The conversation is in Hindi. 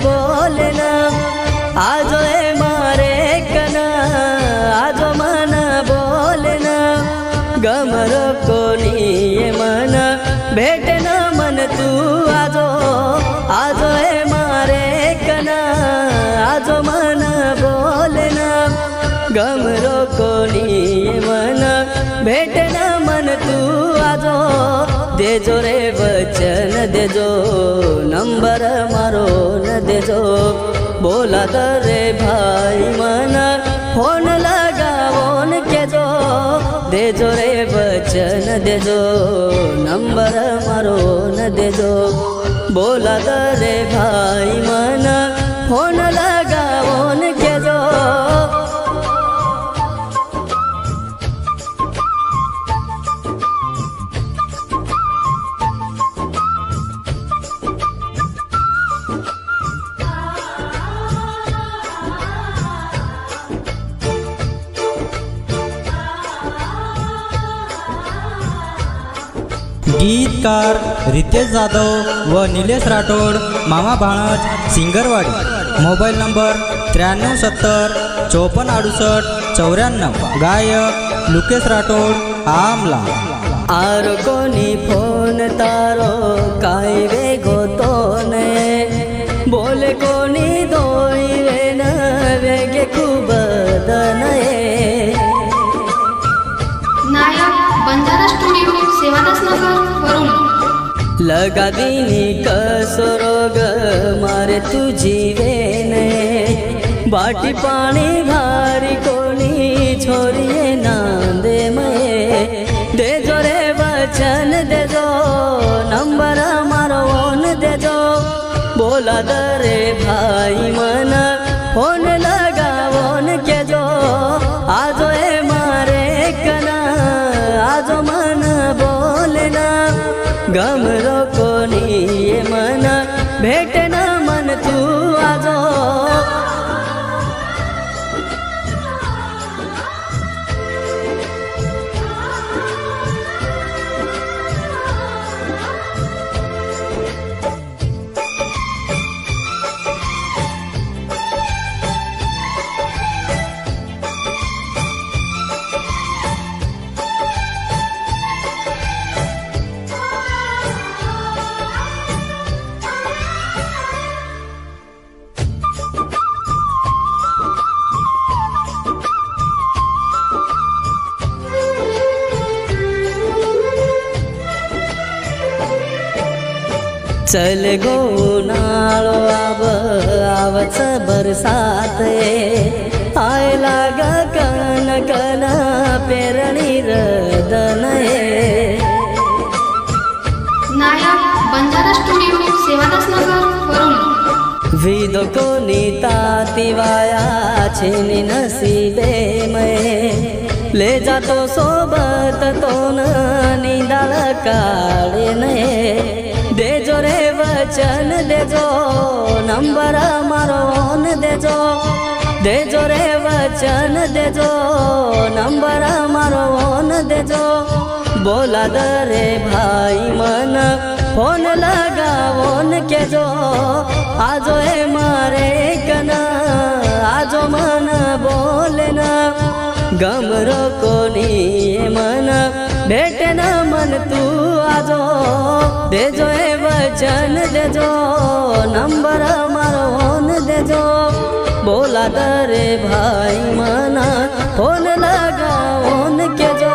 बोलेना आजो ए मारे कना आजो मन बोलेना गमरो कोनी ये मन भेटना मन तू आजो आजो ए मारे कना आजो मन बोलेना गमरो कोनी ये मन भेटना मन तू आजो देजो रे वचन देजो नंबर मारो न देजो बोला रे भाई मन फोन लगावो न केजो देजो रे वचन देजो नंबर मारो न देजो बोला रे भाई मन फोन लगावो न केजो। गीतकार रितेश जाधव व निलेश राठोड मामा भाणज सिंगरवाडी। Mobile number 9370 5468 94। गायक लुकेश राठोड आमला। आरो कोनी फोन तारो काय वेगो तो ने बोले कोनी दोई वेन वेगे खूब दनये। नायक बंजारा स्टुडिओ सेवादास नगर वरुण। लगा दीनी कसो रोग मारे तुझी वेने बाटी पाणी भारी कोणी छोरिये नांदे मये देजो रे वचन देजो नंबर मारो न देजो बोला रे भाई मन फोन लगावो न केजो आजो ए मारे कना आजो मन बोलेना गमरो कोनी ये मन भेटना मन तू आजो। चल गो नालो आब आवच बरसात आय लागा कन कन पेरणी रदन नायक बंजारा स्टुडिओ सेवादास नगर वरुण। विदो कोनी तातिवाया छेनी नसीबे में ले जातो सोबत तो निदाळ काळे नये देजो रे वचन देजो नंबर मारो न देजो देजो रे वचन देजो नंबर मारो न देजो बोला रे भाई मन फोन लगावो न केजो आजो ए मारे कना आजो मन बोलेना गमरो कोनी मन भेटना मन तू आजो देजो ए वचन देजो नंबर मारो न देजो बोला रे भाई मन फोन लगाओ न केजो।